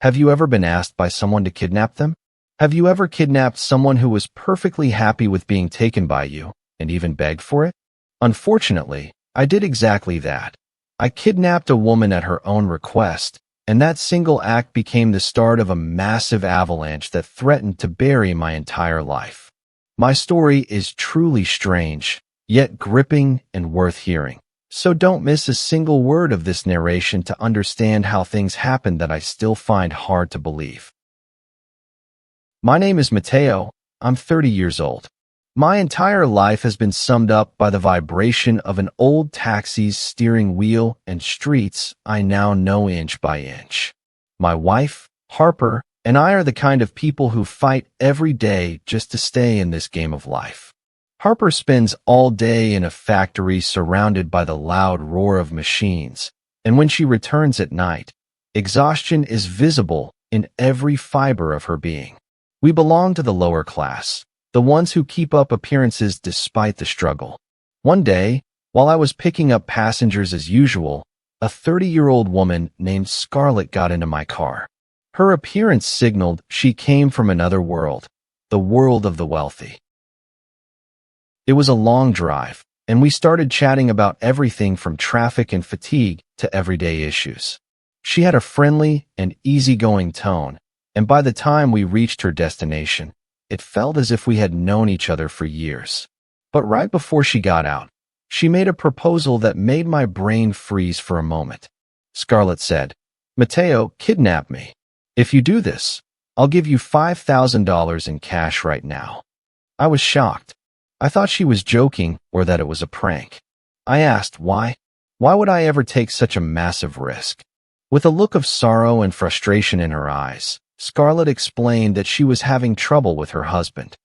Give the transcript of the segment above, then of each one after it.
Have you ever been asked by someone to kidnap them? Have you ever kidnapped someone who was perfectly happy with being taken by you and even begged for it? Unfortunately, I did exactly that. I kidnapped a woman at her own request, and that single act became the start of a massive avalanche that threatened to bury my entire life. My story is truly strange, yet gripping and worth hearing. So don't miss a single word of this narration to understand how things happened that I still find hard to believe. My name is Mateo. I'm 30 years old. My entire life has been summed up by the vibration of an old taxi's steering wheel and streets I now know inch by inch. My wife, Harper, and I are the kind of people who fight every day just to stay in this game of life. Harper spends all day in a factory surrounded by the loud roar of machines, and when she returns at night, exhaustion is visible in every fiber of her being. We belong to the lower class, the ones who keep up appearances despite the struggle. One day, while I was picking up passengers as usual, a 30-year-old woman named Scarlett got into my car. Her appearance signaled she came from another world, the world of the wealthy. It was a long drive, and we started chatting about everything from traffic and fatigue to everyday issues. She had a friendly and easygoing tone, and by the time we reached her destination, it felt as if we had known each other for years. But right before she got out, she made a proposal that made my brain freeze for a moment. Scarlett said, "Mateo, kidnap me. If you do this, I'll give you $5,000 in cash right now." I was shocked. I thought she was joking or that it was a prank. I asked why. Why would I ever take such a massive risk? With a look of sorrow and frustration in her eyes, Scarlett explained that she was having trouble with her husband.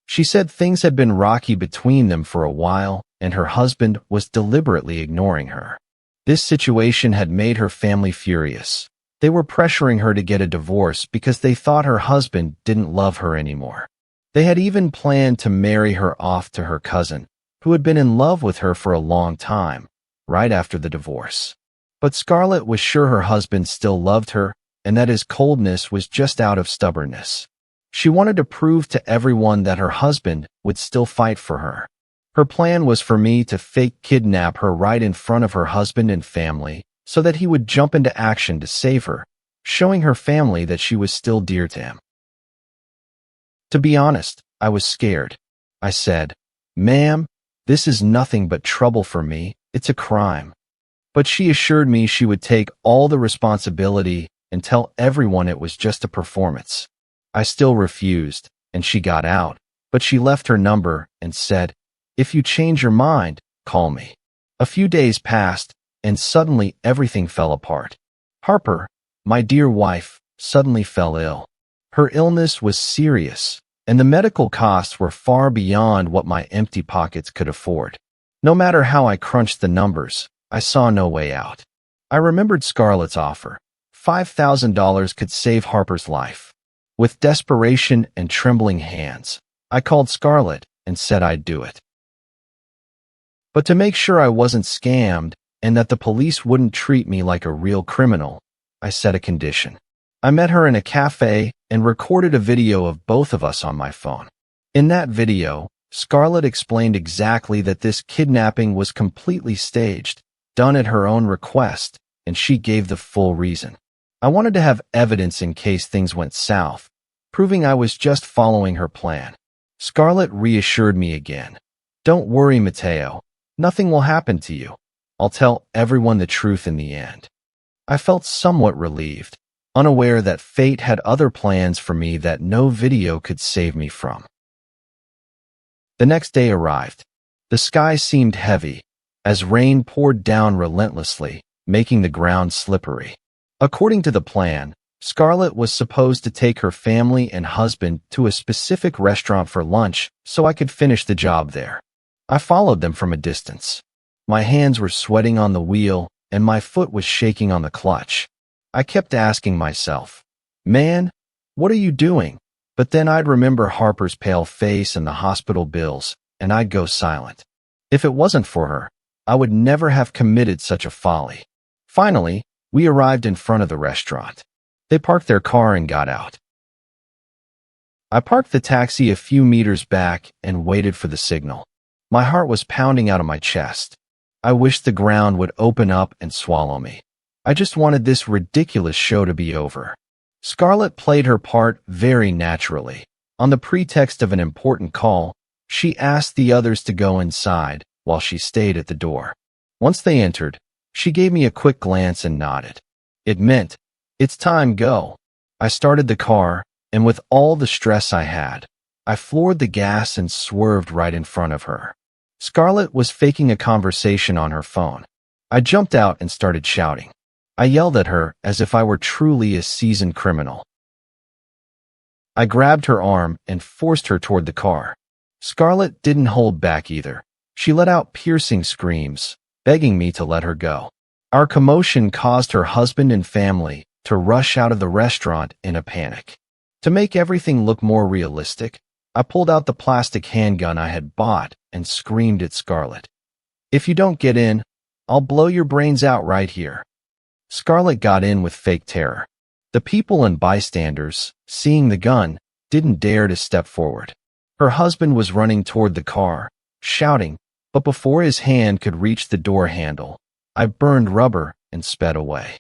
She said things had been rocky between them for a while, and her husband was deliberately ignoring her. This situation had made her family furious. They were pressuring her to get a divorce because they thought her husband didn't love her anymore. They had even planned to marry her off to her cousin, who had been in love with her for a long time, right after the divorce. But Scarlett was sure her husband still loved her, and that his coldness was just out of stubbornness. She wanted to prove to everyone that her husband would still fight for her. Her plan was for me to fake kidnap her right in front of her husband and family so that he would jump into action to save her, showing her family that she was still dear to him. To be honest, I was scared. I said, "Ma'am, this is nothing but trouble for me. It's a crime." But she assured me she would take all the responsibility and tell everyone it was just a performance. I still refused, and she got out, but she left her number and said, "If you change your mind, call me." A few days passed, and suddenly everything fell apart. Harper, my dear wife, suddenly fell ill. Her illness was serious, and the medical costs were far beyond what my empty pockets could afford. No matter how I crunched the numbers, I saw no way out. I remembered Scarlett's offer. $5,000 could save Harper's life. With desperation and trembling hands, I called Scarlett and said I'd do it. But to make sure I wasn't scammed and that the police wouldn't treat me like a real criminal, I set a condition. I met her in a cafe and recorded a video of both of us on my phone. In that video, Scarlett explained exactly that this kidnapping was completely staged, done at her own request, and she gave the full reason. I wanted to have evidence in case things went south, proving I was just following her plan. Scarlett reassured me again. "Don't worry, Mateo. Nothing will happen to you. I'll tell everyone the truth in the end." I felt somewhat relieved, unaware that fate had other plans for me that no video could save me from. The next day arrived. The sky seemed heavy, as rain poured down relentlessly, making the ground slippery. According to the plan, Scarlett was supposed to take her family and husband to a specific restaurant for lunch so I could finish the job there. I followed them from a distance. My hands were sweating on the wheel, and my foot was shaking on the clutch. I kept asking myself, "Man, what are you doing?" But then I'd remember Harper's pale face and the hospital bills, and I'd go silent. If it wasn't for her, I would never have committed such a folly. Finally, We arrived in front of the restaurant. They parked their car and got out. I parked the taxi a few meters back and waited for the signal. My heart was pounding out of my chest. I wished the ground would open up and swallow me. I just wanted this ridiculous show to be over. Scarlett played her part very naturally. On the pretext of an important call, she asked the others to go inside while she stayed at the door. Once they entered, she gave me a quick glance and nodded. It meant, "It's time, go." I started the car, and with all the stress I had, I floored the gas and swerved right in front of her. Scarlett was faking a conversation on her phone. I jumped out and started shouting. I yelled at her as if I were truly a seasoned criminal. I grabbed her arm and forced her toward the car. Scarlett didn't hold back either. She let out piercing screams, begging me to let her go. Our commotion caused her husband and family to rush out of the restaurant in a panic. To make everything look more realistic, I pulled out the plastic handgun I had bought and screamed at Scarlett. "If you don't get in, I'll blow your brains out right here." Scarlett got in with fake terror. The people and bystanders, seeing the gun, didn't dare to step forward. Her husband was running toward the car, shouting, but before his hand could reach the door handle, I burned rubber and sped away.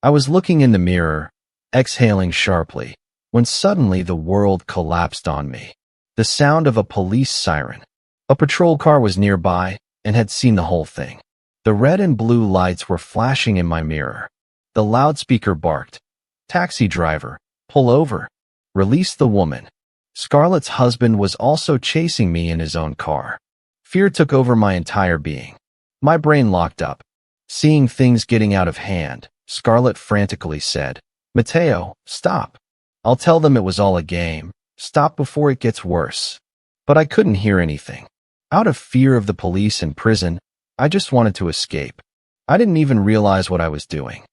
I was looking in the mirror, exhaling sharply, when suddenly the world collapsed on me. The sound of a police siren. A patrol car was nearby and had seen the whole thing. The red and blue lights were flashing in my mirror. The loudspeaker barked, "Taxi driver, pull over. Release the woman." Scarlett's husband was also chasing me in his own car. Fear took over my entire being. My brain locked up. Seeing things getting out of hand, Scarlett frantically said, "Mateo, stop. I'll tell them it was all a game. Stop before it gets worse." But I couldn't hear anything. Out of fear of the police and prison, I just wanted to escape. I didn't even realize what I was doing.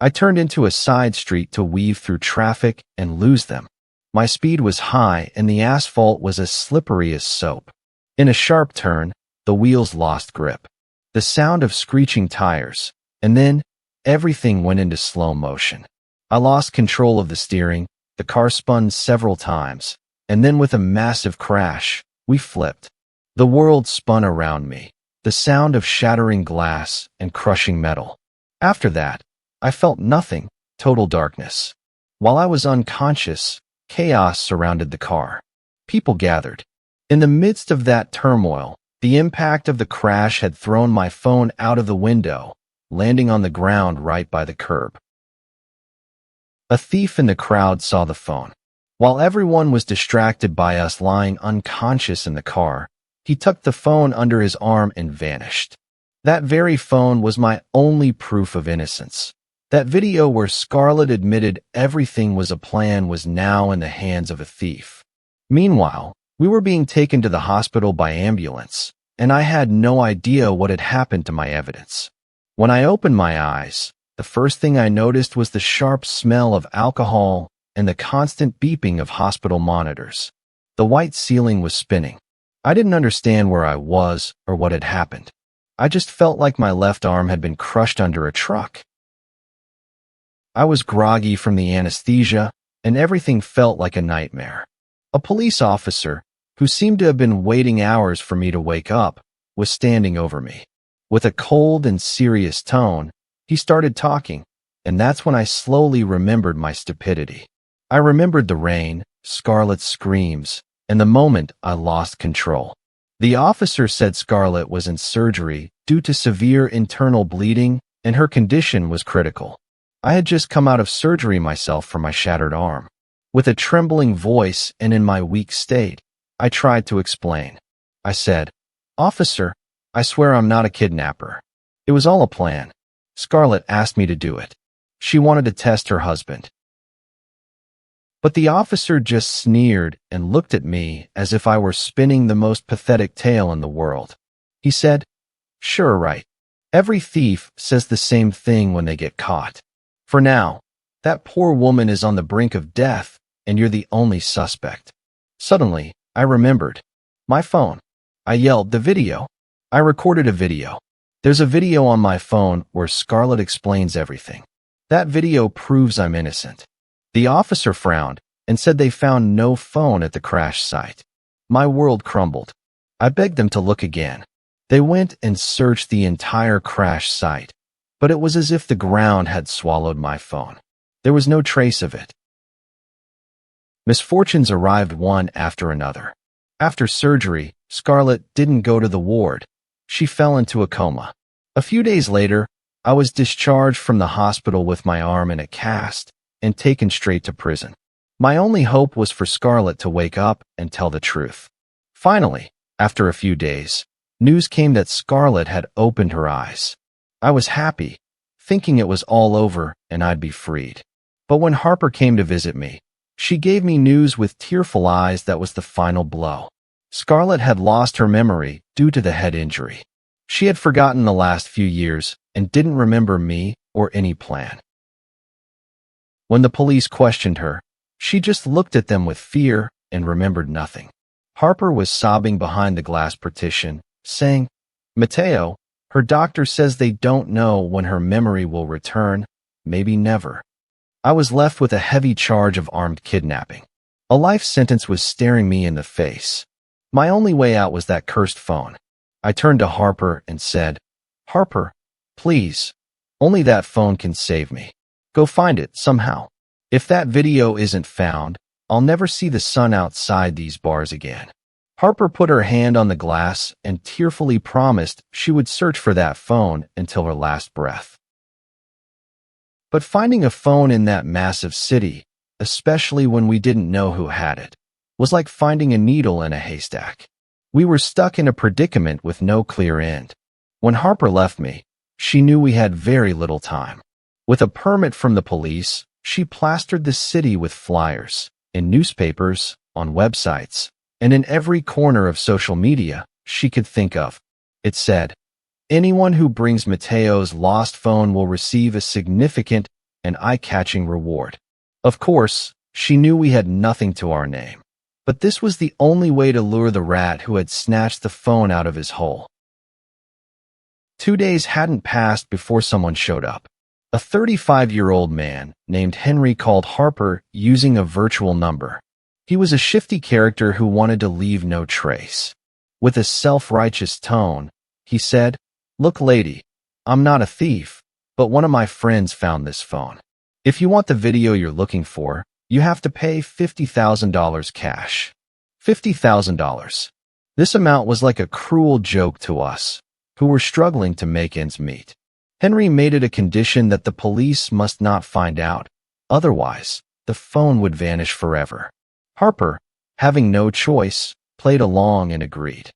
I turned into a side street to weave through traffic and lose them. My speed was high and the asphalt was as slippery as soap. In a sharp turn, the wheels lost grip. The sound of screeching tires, and then everything went into slow motion. I lost control of the steering, the car spun several times, and then with a massive crash, we flipped. The world spun around me, the sound of shattering glass and crushing metal. After that, I felt nothing, total darkness. While I was unconscious, chaos surrounded the car. People gathered. In the midst of that turmoil, the impact of the crash had thrown my phone out of the window, landing on the ground right by the curb. A thief in the crowd saw the phone. While everyone was distracted by us lying unconscious in the car, he tucked the phone under his arm and vanished. That very phone was my only proof of innocence. That video where Scarlett admitted everything was a plan was now in the hands of a thief. Meanwhile, we were being taken to the hospital by ambulance, and I had no idea what had happened to my evidence. When I opened my eyes, the first thing I noticed was the sharp smell of alcohol and the constant beeping of hospital monitors. The white ceiling was spinning. I didn't understand where I was or what had happened. I just felt like my left arm had been crushed under a truck. I was groggy from the anesthesia, and everything felt like a nightmare. A police officer, who seemed to have been waiting hours for me to wake up, was standing over me. With a cold and serious tone, he started talking, and that's when I slowly remembered my stupidity. I remembered the rain, Scarlett's screams, and the moment I lost control. The officer said Scarlett was in surgery due to severe internal bleeding, and her condition was critical. I had just come out of surgery myself for my shattered arm. With a trembling voice and in my weak state, I tried to explain. I said, "Officer, I swear I'm not a kidnapper. It was all a plan. Scarlett asked me to do it. She wanted to test her husband." But the officer just sneered and looked at me as if I were spinning the most pathetic tale in the world. He said, "Sure, right. Every thief says the same thing when they get caught. For now, that poor woman is on the brink of death, and you're the only suspect." Suddenly, I remembered. My phone. I yelled, "The video." I recorded a video. There's a video on my phone where Scarlett explains everything. That video proves I'm innocent." The officer frowned and said they found no phone at the crash site. My world crumbled. I begged them to look again. They went and searched the entire crash site, but it was as if the ground had swallowed my phone. There was no trace of it. Misfortunes arrived one after another. After surgery, Scarlett didn't go to the ward. She fell into a coma. A few days later, I was discharged from the hospital with my arm in a cast and taken straight to prison. My only hope was for Scarlett to wake up and tell the truth. Finally, after a few days, news came that Scarlett had opened her eyes. I was happy, thinking it was all over and I'd be freed. But when Harper came to visit me, she gave me news with tearful eyes that was the final blow. Scarlett had lost her memory due to the head injury. She had forgotten the last few years and didn't remember me or any plan. When the police questioned her, she just looked at them with fear and remembered nothing. Harper was sobbing behind the glass partition, saying, "Mateo, her doctor says they don't know when her memory will return, maybe never." I was left with a heavy charge of armed kidnapping. A life sentence was staring me in the face. My only way out was that cursed phone. I turned to Harper and said, "Harper, please, only that phone can save me. Go find it somehow. If that video isn't found, I'll never see the sun outside these bars again." Harper put her hand on the glass and tearfully promised she would search for that phone until her last breath. But finding a phone in that massive city, especially when we didn't know who had it, was like finding a needle in a haystack. We were stuck in a predicament with no clear end. When Harper left me, she knew we had very little time. With a permit from the police, she plastered the city with flyers, in newspapers, on websites, and in every corner of social media she could think of. It said, "Anyone who brings Mateo's lost phone will receive a significant and eye-catching reward." Of course, she knew we had nothing to our name, but this was the only way to lure the rat who had snatched the phone out of his hole. 2 days hadn't passed before someone showed up. A 35-year-old man named Henry called Harper using a virtual number. He was a shifty character who wanted to leave no trace. With a self-righteous tone, he said, "Look, lady, I'm not a thief, but one of my friends found this phone. If you want the video you're looking for, you have to pay $50,000 cash." $50,000. This amount was like a cruel joke to us, who were struggling to make ends meet. Henry made it a condition that the police must not find out, otherwise, the phone would vanish forever. Harper, having no choice, played along and agreed.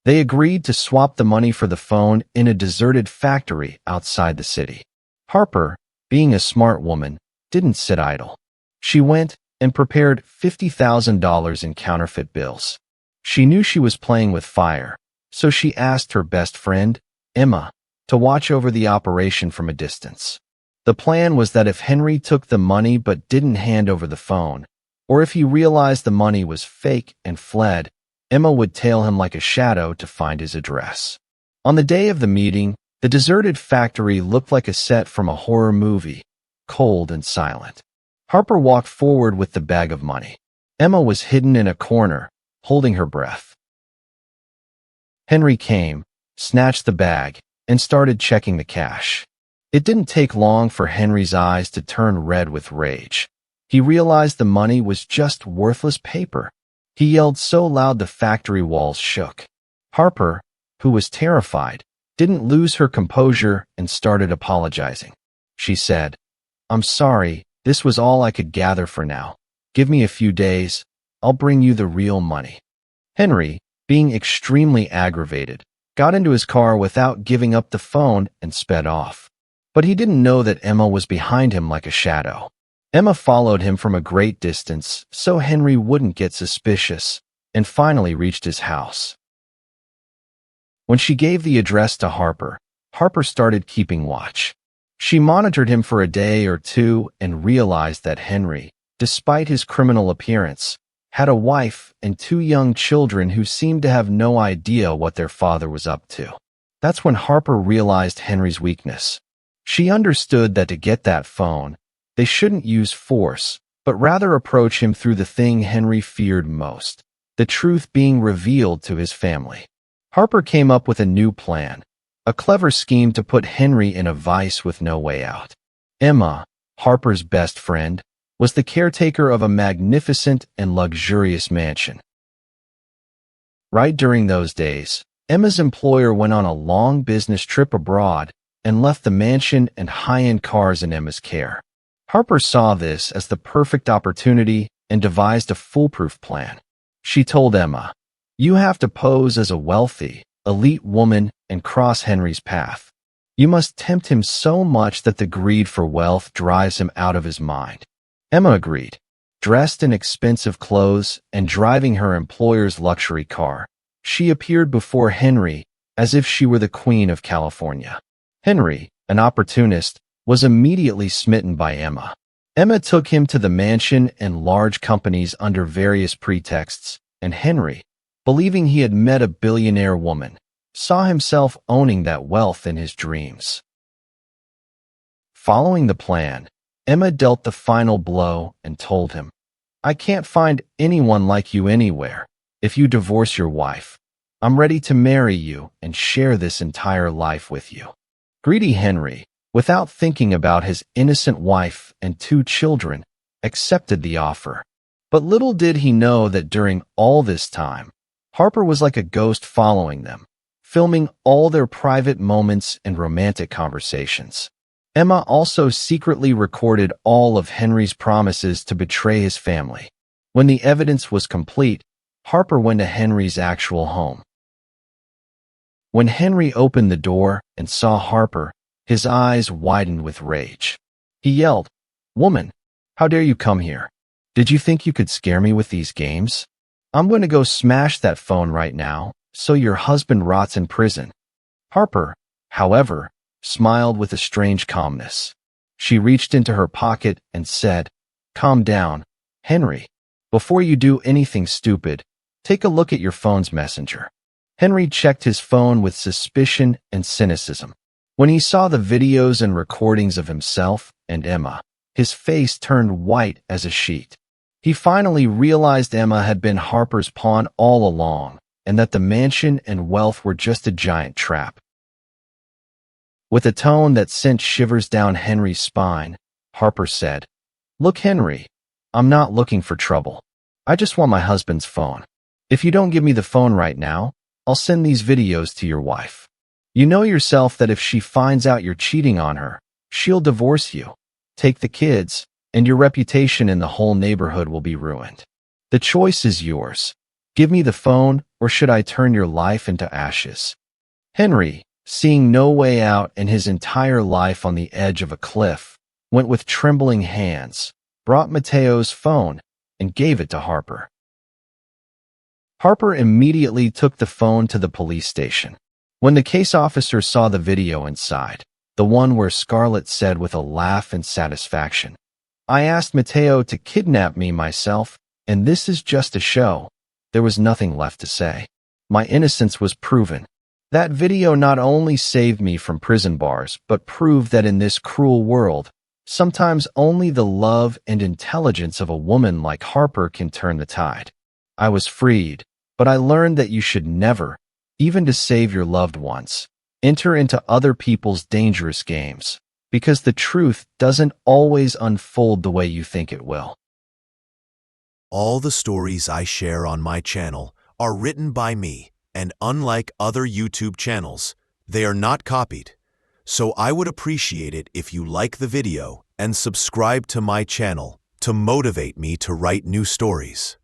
They agreed to swap the money for the phone in a deserted factory outside the city. Harper, being a smart woman, didn't sit idle. She went and prepared $50,000 in counterfeit bills. She knew she was playing with fire, so she asked her best friend, Emma, to watch over the operation from a distance. The plan was that if Henry took the money but didn't hand over the phone, or if he realized the money was fake and fled, Emma would tail him like a shadow to find his address. On the day of the meeting, the deserted factory looked like a set from a horror movie, cold and silent. Harper walked forward with the bag of money. Emma was hidden in a corner, holding her breath. Henry came, snatched the bag, and started checking the cash. It didn't take long for Henry's eyes to turn red with rage. He realized the money was just worthless paper. He yelled so loud the factory walls shook. Harper, who was terrified, didn't lose her composure and started apologizing. She said, "I'm sorry, this was all I could gather for now. Give me a few days, I'll bring you the real money." Henry, being extremely aggravated, got into his car without giving up the phone and sped off. But he didn't know that Emma was behind him like a shadow. Emma followed him from a great distance so Henry wouldn't get suspicious, and finally reached his house. When she gave the address to Harper, Harper started keeping watch. She monitored him for a day or two and realized that Henry, despite his criminal appearance, had a wife and 2 young children who seemed to have no idea what their father was up to. That's when Harper realized Henry's weakness. She understood that to get that phone, they shouldn't use force, but rather approach him through the thing Henry feared most, the truth being revealed to his family. Harper came up with a new plan, a clever scheme to put Henry in a vice with no way out. Emma, Harper's best friend, was the caretaker of a magnificent and luxurious mansion. Right during those days, Emma's employer went on a long business trip abroad and left the mansion and high-end cars in Emma's care. Harper saw this as the perfect opportunity and devised a foolproof plan. She told Emma, "You have to pose as a wealthy, elite woman and cross Henry's path. You must tempt him so much that the greed for wealth drives him out of his mind." Emma agreed. Dressed in expensive clothes and driving her employer's luxury car, she appeared before Henry as if she were the Queen of California. Henry, an opportunist, was immediately smitten by Emma. Emma took him to the mansion and large companies under various pretexts, and Henry, believing he had met a billionaire woman, saw himself owning that wealth in his dreams. Following the plan, Emma dealt the final blow and told him, "I can't find anyone like you anywhere. If you divorce your wife, I'm ready to marry you and share this entire life with you." Greedy Henry, without thinking about his innocent wife and 2 children, accepted the offer. But little did he know that during all this time, Harper was like a ghost following them, filming all their private moments and romantic conversations. Emma also secretly recorded all of Henry's promises to betray his family. When the evidence was complete, Harper went to Henry's actual home. When Henry opened the door and saw Harper, his eyes widened with rage. He yelled, "Woman, how dare you come here? Did you think you could scare me with these games? I'm going to go smash that phone right now, so your husband rots in prison." Harper, however, smiled with a strange calmness. She reached into her pocket and said, "Calm down, Henry. Before you do anything stupid, take a look at your phone's messenger." Henry checked his phone with suspicion and cynicism. When he saw the videos and recordings of himself and Emma, his face turned white as a sheet. He finally realized Emma had been Harper's pawn all along, and that the mansion and wealth were just a giant trap. With a tone that sent shivers down Henry's spine, Harper said, "Look, Henry, I'm not looking for trouble. I just want my husband's phone. If you don't give me the phone right now, I'll send these videos to your wife. You know yourself that if she finds out you're cheating on her, she'll divorce you, take the kids, and your reputation in the whole neighborhood will be ruined. The choice is yours. Give me the phone, or should I turn your life into ashes?" Henry, seeing no way out and his entire life on the edge of a cliff, went with trembling hands, brought Mateo's phone, and gave it to Harper. Harper immediately took the phone to the police station. When the case officer saw the video inside, the one where Scarlett said with a laugh and satisfaction, "I asked Mateo to kidnap me myself, and this is just a show," there was nothing left to say. My innocence was proven. That video not only saved me from prison bars, but proved that in this cruel world, sometimes only the love and intelligence of a woman like Harper can turn the tide. I was freed, but I learned that you should never, even to save your loved ones, enter into other people's dangerous games, because the truth doesn't always unfold the way you think it will. All the stories I share on my channel are written by me, and unlike other YouTube channels, they are not copied. So I would appreciate it if you like the video and subscribe to my channel to motivate me to write new stories.